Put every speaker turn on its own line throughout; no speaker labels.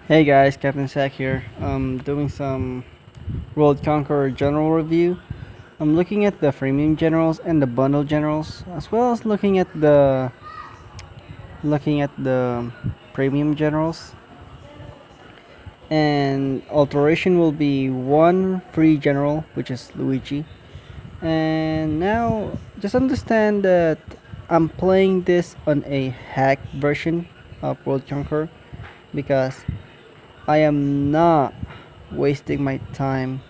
Hey guys, Captain Sack here. Doing some World Conqueror general review. I'm looking at the freemium generals and the bundle generals, as well as looking at the premium generals. And alteration will be one free general, which is Luigi. And now, just understand that I'm playing this on a hacked version of World Conqueror because I am not wasting my time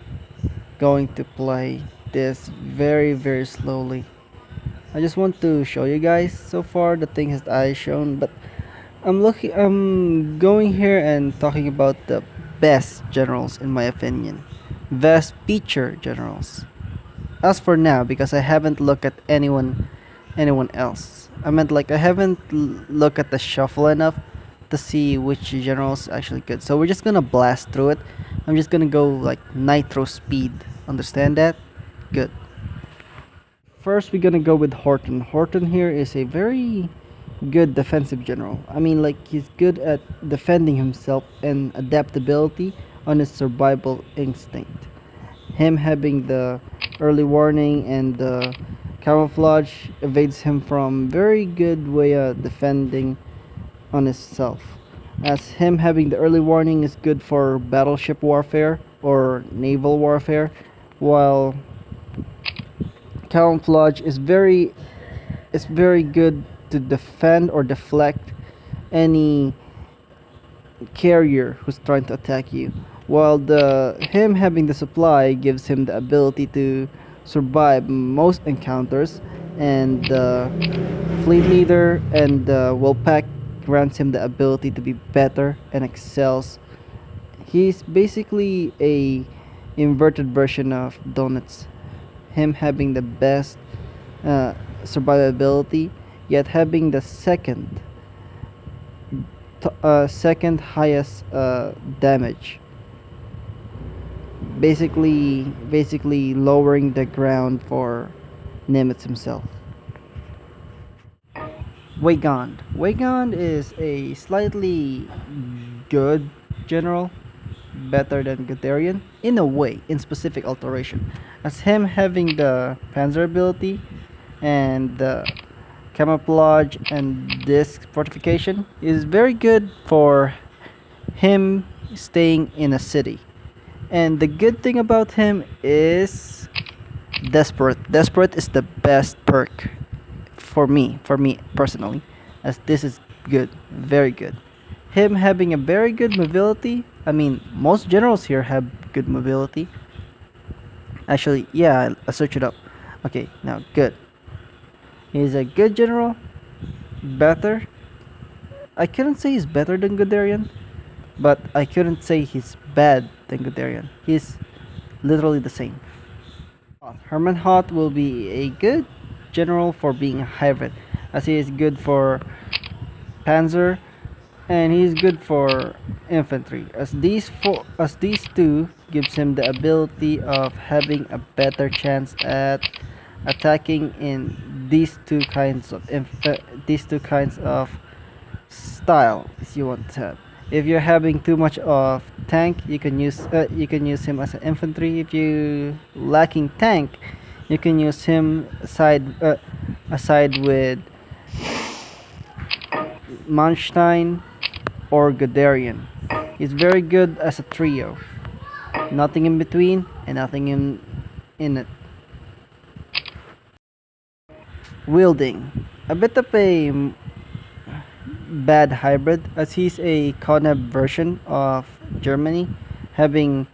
going to play this very slowly. I just want to show you guys so far the things that I shown, but I'm going here and talking about the best generals in my opinion. Best feature generals. As for now, because I haven't looked at anyone else. I meant like I haven't looked at the shuffle enough to see which general's actually good. So we're just gonna blast through it. I'm just gonna go like nitro speed. Understand that? Good. First, we're gonna go with Horton. Horton here is a very good defensive general. I mean, like he's good at defending himself and adaptability on his survival instinct. Him having the early warning and the camouflage evades him from very good way of defending on himself. As him having the early warning is good for battleship warfare or naval warfare, while camouflage is very good to defend or deflect any carrier who's trying to attack you. While the him having the supply gives him the ability to survive most encounters, and the fleet leader and the well pack grants him the ability to be better and excels. He's basically a inverted version of donuts. Him having the best survivability, yet having the second highest damage. Basically lowering the ground for Nimitz himself. Weigand. Weigand is a slightly good general, better than Guderian in a way, in specific alteration. As him having the panzer ability and the camouflage and disc fortification is very good for him staying in a city. And the good thing about him is desperate. Desperate is the best perk for me personally, as this is good, very good. Him having a very good mobility. I mean, most generals here have good mobility. Actually, yeah, I searched it up. Okay, now good. He's a good general. Better. I couldn't say he's better than Guderian, but I couldn't say he's bad than Guderian. He's literally the same. Hermann Hot will be a good general for being a hybrid, as he is good for Panzer and he's good for infantry. As these two gives him the ability of having a better chance at attacking in these two kinds of style, as you want to have. If you're having too much of tank, you can use him as an infantry. If you lacking tank, you can use him aside with Manstein or Guderian. He's very good as a trio. Nothing in between and nothing in it. Wielding. A bit of a bad hybrid, as he's a Koneb version of Germany, having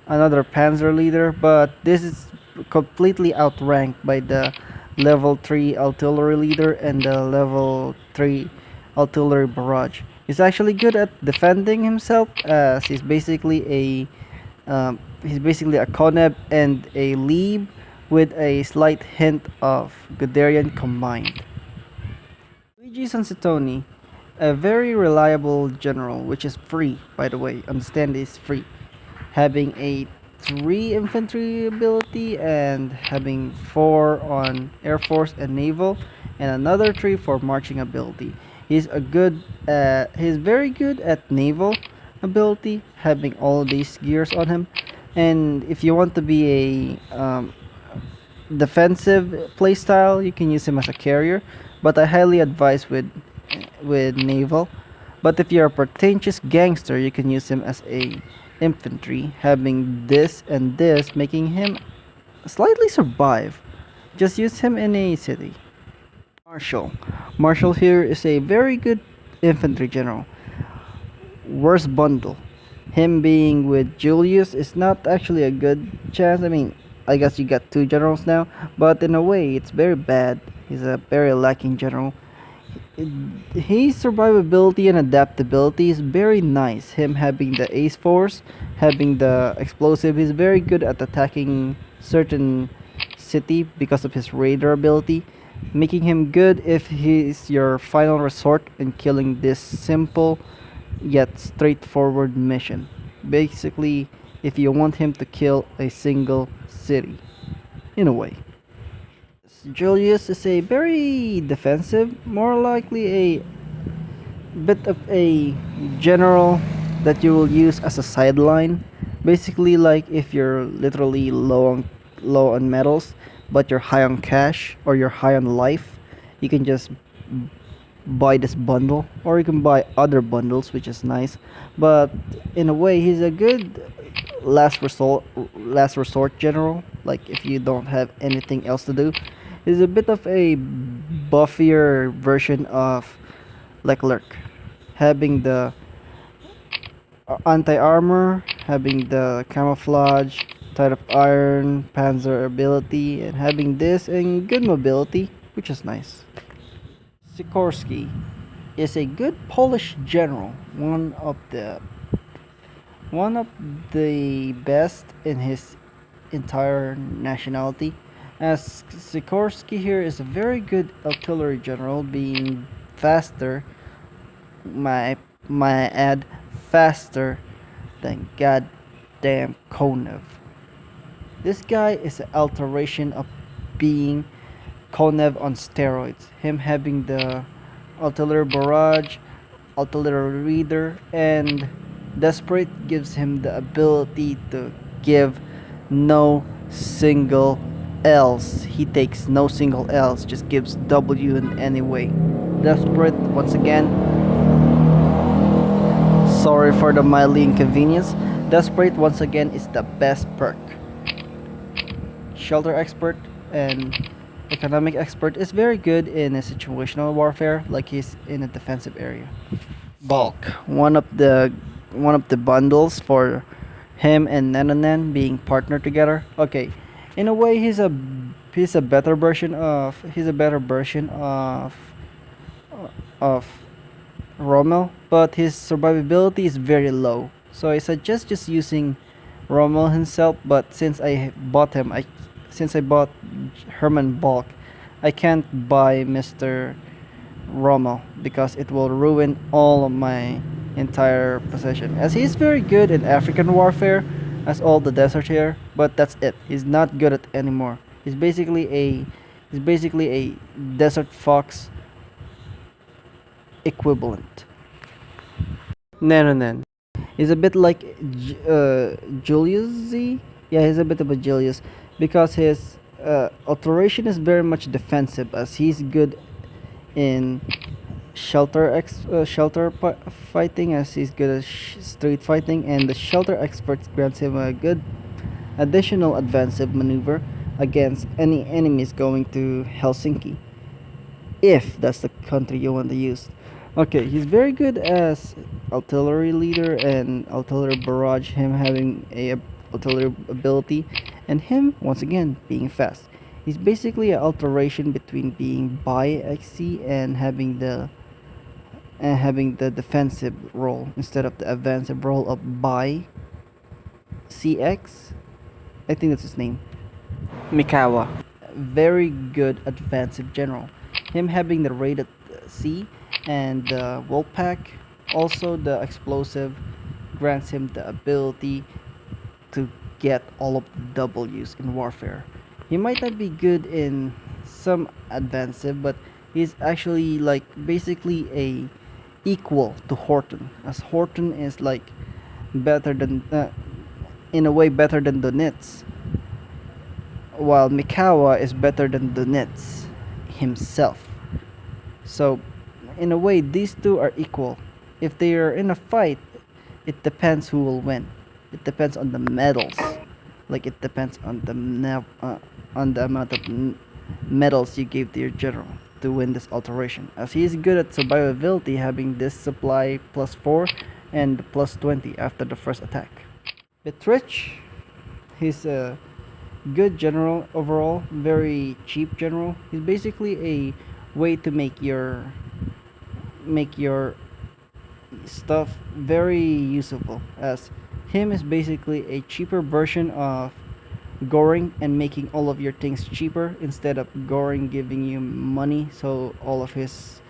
another Panzer leader, but this is completely outranked by the level 3 artillery leader and the level 3 artillery barrage. He's actually good at defending himself, as he's basically a Koneb and a Lieb with a slight hint of Guderian combined. Luigi Sensitoni, a very reliable general, which is free, by the way. Understand it's free. Having a 3 infantry ability and having 4 on air force and naval, and another 3 for marching ability. He's very good at naval, ability, having all these gears on him. And if you want to be a defensive playstyle, you can use him as a carrier, but I highly advise with naval. But if you're a pretentious gangster, you can use him as a infantry, having this and this, making him slightly survive. Just use him in a city. Marshall. Marshall here is a very good infantry general. Worst bundle. Him being with Julius is not actually a good chance. I mean, I guess you got two generals now, but in a way, it's very bad. He's a very lacking general. His survivability and adaptability is very nice. Him having the ace force, having the explosive, he's very good at attacking certain city because of his radar ability, making him good if he's your final resort in killing this simple yet straightforward mission. Basically, if you want him to kill a single city, in a way. Julius is a very defensive, more likely a bit of a general that you will use as a sideline. Basically, like if you're literally low on metals, but you're high on cash or you're high on life, you can just buy this bundle, or you can buy other bundles, which is nice. But in a way, he's a good last resort general. Like if you don't have anything else to do, he's a bit of a buffier version of Leclerc, having the anti-armor, having the camouflage, tide of iron, panzer ability, and having this and good mobility, which is nice. Sikorski is a good Polish general, one of the best in his entire nationality. As Sikorski here is a very good artillery general, being faster, my ad faster than goddamn Konev. This guy is an alteration of being Konev on steroids. Him having the artillery barrage, artillery reader, and desperate gives him the ability to give no single L's. He takes no single L's, just gives W in any way. Desperate, once again, sorry for the mildly inconvenience. Desperate, once again, is the best perk. Shelter expert and economic expert is very good in a situational warfare, like he's in a defensive area. Balk, one of the bundles for him and Nanonen being partnered together. Okay, in a way, he's a better version of Rommel, but his survivability is very low. So I suggest just using Rommel himself. But since I bought Hermann Balk, I can't buy Mr. Rommel because it will ruin all of my entire possession. As he's very good in African warfare, as all the desert here, but that's it. He's not good at anymore. He's basically a desert fox equivalent. Nanonen. He's a bit like Julius Z. Yeah, he's a bit of a Julius because his alteration is very much defensive, as he's good in fighting, as he's good at street fighting, and the shelter experts grants him a good additional advansive maneuver against any enemies going to Helsinki, if that's the country you want to use. Okay, he's very good as artillery leader and artillery barrage, him having a artillery ability, and him once again being fast. He's basically an alteration between being by XC and having the defensive role instead of the offensive role of by CX. I think that's his name. Mikawa, very good advansive general. Him having the rated C and the wolf pack, also the explosive, grants him the ability to get all of the W's in warfare. He might not be good in some advansive, but he's actually like basically a equal to Horton, as Horton is like better than in a way better than Donetsk, while Mikawa is better than Donetsk himself. So, in a way, these two are equal. If they are in a fight, it depends who will win. It depends on the medals. Like it depends on on the amount of medals you gave to your general to win this alteration. As he is good at survivability, having this supply +4 and +20 after the first attack. Bitrich, he's a good general overall, very cheap general. He's basically a way to make your stuff very usable, as him is basically a cheaper version of Goring and making all of your things cheaper instead of Goring giving you money so all of his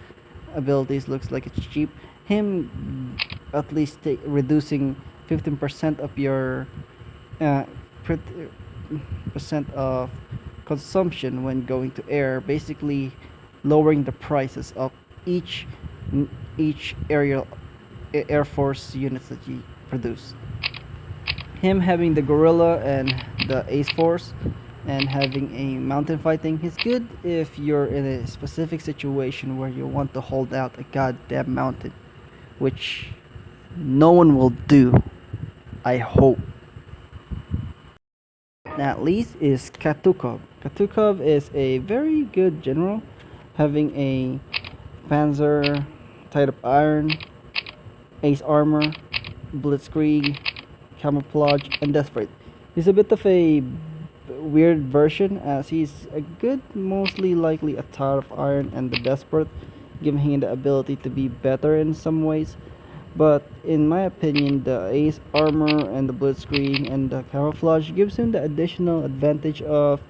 abilities looks like it's cheap. Him at least reducing 15% of your uh, percent of consumption when going to air, basically lowering the prices of each each aerial air force units that you produce. Him having the gorilla and the ace force and having a mountain fighting, he's good if you're in a specific situation where you want to hold out a goddamn mountain, which no one will do, I hope. At least is Katukov. Katukov is a very good general, having a panzer, tied up iron, ace armor, blitzkrieg, camouflage, and desperate. He's a bit of a weird version, as he's a good, mostly likely a Tower of Iron and the Desperate, giving him the ability to be better in some ways. But in my opinion, the Ace Armor and the Blitzkrieg and the Camouflage gives him the additional advantage of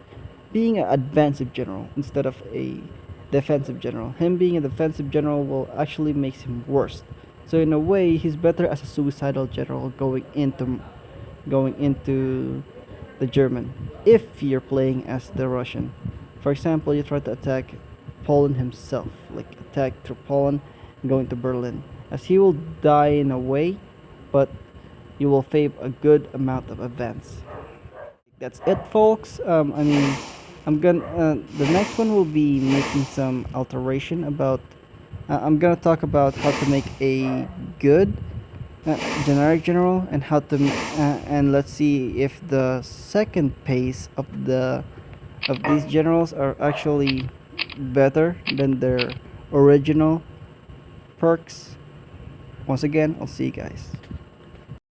being an offensive general instead of a defensive general. Him being a defensive general will actually makes him worse. So in a way, he's better as a suicidal general going into the German if you're playing as the Russian. For example, you try to attack Poland himself, like attack through Poland and go into Berlin, as he will die in a way, but you will save a good amount of advance. That's it, folks. I'm gonna the next one will be making some alteration about. I'm gonna talk about how to make a good generic general and how to and let's see if the second pace of these generals are actually better than their original perks. Once again, I'll see you guys.